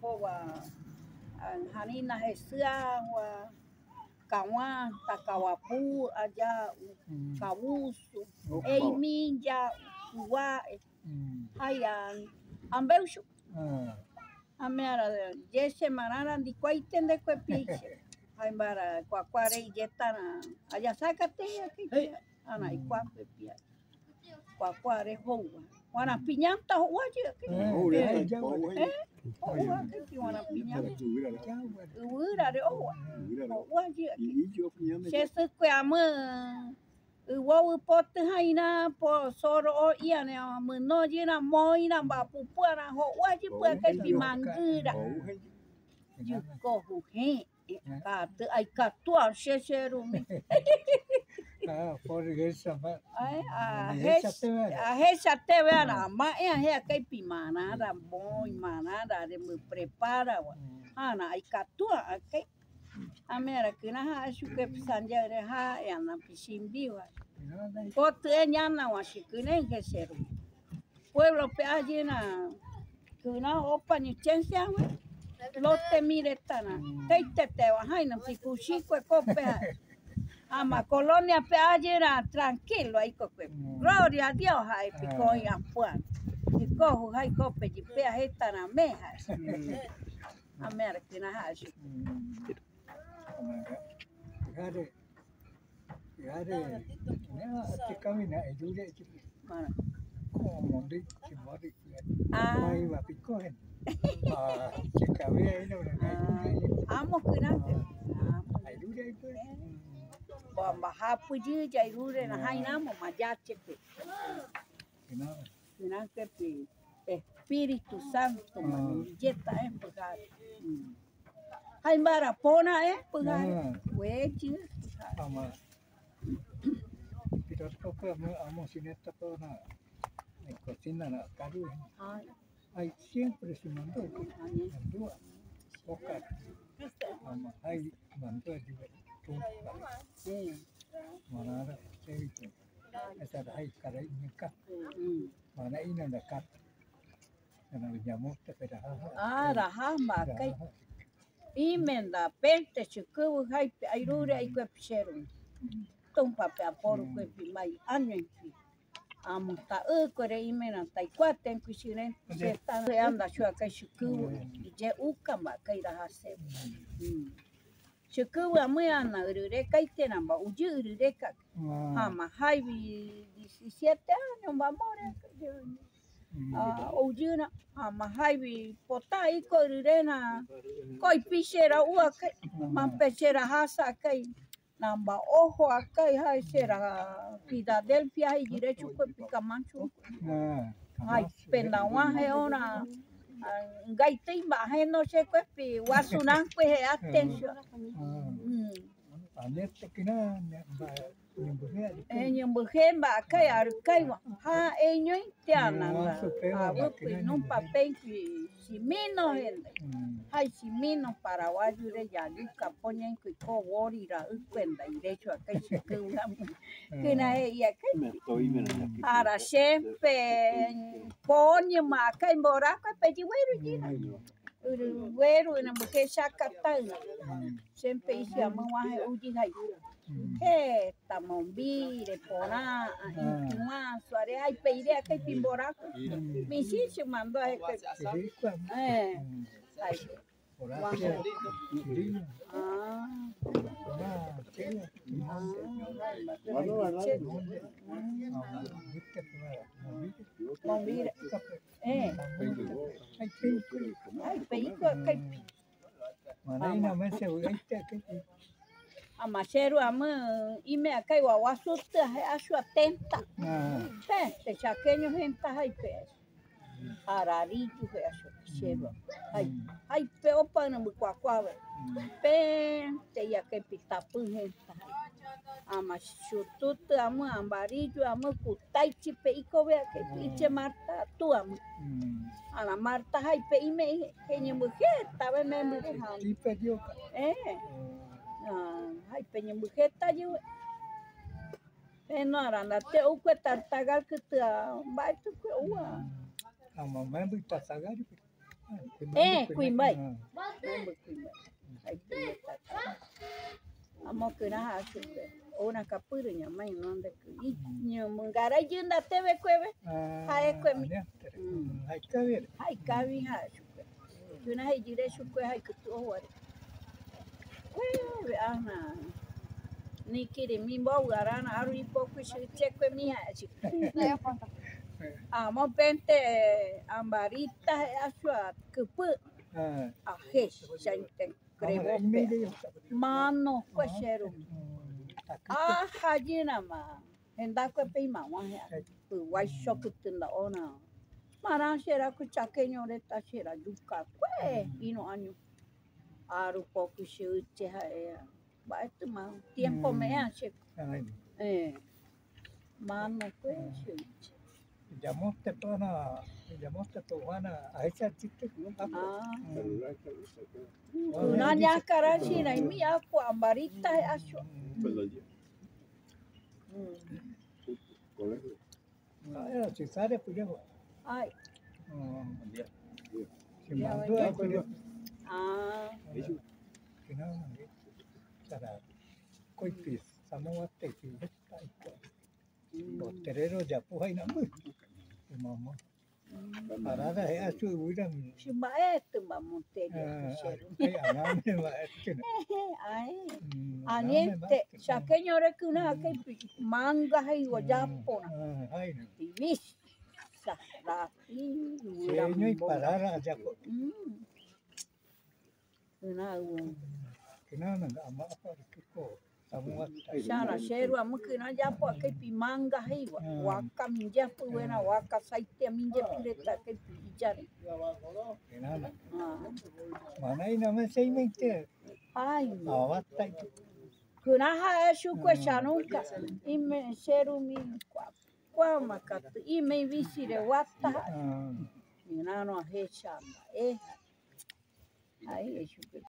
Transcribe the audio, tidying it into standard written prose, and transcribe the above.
Poa Hanina Hesiagua, Kawan, Takawapu, Aja, Kawusu, Eiminja, Uwa, Hayan, Ambeusu. Amera, Jesse Marana, di Quaiten de Quepiche. Aymara, Quaquare y Jetana, allá sácate aquí, Ana y Quapepia, Quaquare Hoa, Juana Piñanta Hoa, Juana Piñanta, Ura de Hoa, Chester Quama, Uwa Pot Haina, por Soro Iana, Munojina, Moina, Bapuana, Hoa, porque Pimangura, you go who hate. Ai catua xexerumi. Portuguesa, a recha teve era, mas é que pimana, era bom, manada, de me prepara. Ana, ai catua, que a mera que na acho que pisanja de ha é na pisimbiwa. Outro é nhana, acho que nem que ser. Pueblo peagina, que na opa ni chência, Lote miretana, teite wahaina pikushiko cope. Ama colonia peajera tranquilo ahí cope. Gloria a Dios hay pico y apuan. Pico hay cope y pea esta na meja. Americana hash. Gare, te camina e dure como mondi, si mori. Mai va pico. Amo curante. Bomba hapu de jairure na hainamo majache. Curante Espírito Santo, manjeta empurrar. Hai marapona empurrar. Uechi. Ama. Pero toco amo sineta pona. En cocina na caru. Hay siempre se mandó poca hay mandó manada esa hay cara y mica mana ina da cat ana llamó te pera Rahama kai imenda pente chuku hai airure ai quepcherum tom papel por quepi mai anenfi Amuta kore imena tai quaten kushire seta anda shua kai shuku je ukama kai rahase shuku amuana urure kai tenamba uju urure ka ama haibi 17 años mamore ujuna ama haibi potai ko urure na koi pishera ua kai mampechera hasa kai Namba ojo acá y hay será Filadelfia y derecho que pica mancho. Ay, penaguaje ona gaita imagen no sé qué pi wasunan pues atención. Mujer va acá y arcaiva. Ha ello interna. No papel que si menos hay si menos paraguayo de yaluca ponen que coborira cuenta y de hecho acá se que una que na ella que para siempre pone maca en boraca pedigüero Uruguero en mujer sacatana siempre hice a mamá ujihai tamombire porá intumá suare ai peire que pimboraco me se mandou ai Amachero ama ime akai wa wasuta acho atenta. Te chaqueño gente hai pe. Ararito que acho chero. Ai pe opa na muquaquava. Pe te ia que pitapu gente. Ama chututa ama ambarijo ama kutai pe iko ve que piche Marta tu ama. Ana Marta hai pe ime que mujer tava mesmo. Ai peña mujer tá eu não aranda te o que tartagal que te vai tu que ua a mamãe muito tartagal Kuimbai. Ai amo que na chupe. Ona kapuru nya mai nonde ku. Nyo mungara yunda teve kueve. Hai kwemi. Hai kavi. Hai kavi ha chupe. Tuna hai jire chupe hai kutu ore. Kueve ana. Nikiri mi mau garana aru ipoku chekwe mi ha chupe. Amo pente ambarita asua kupu. Ahe shaiten cremo. Mano kweshero. Hajina ma. Enda kwe pe mama ya. Wai shokutunda ona. Maran shera ku chakeño reta shera yuka kwe ino año. Aru poku shuche ha ea. Ba esto ma tiempo me hace. Mano kwe shuche. Llamaste pana a esa chiste. Una ñacara china y mi agua ambarita acho. Era Cesare Pugliese. Ay. Si mandó a Pugliese. Que no, para coipis, Samoa Tepi, Boterero ya puja y no muy. Mamá. Parada es a su vida. Si maestro mamonterio. Ay, amame maestro. Ay. Aniente, chaqueño que una que manga y guayapona. Ay. Divis. Señor y parada allá. Una que no, ama para que Shana sheru amukina japo ke pimanga hiwa waka minja puena waka saite minja pureta ke pijare mana ina me sei mente ai awata kuna ha shukwa shanuka ime sheru mi kwa makatu ime visire wata minano he shamba ai shukwa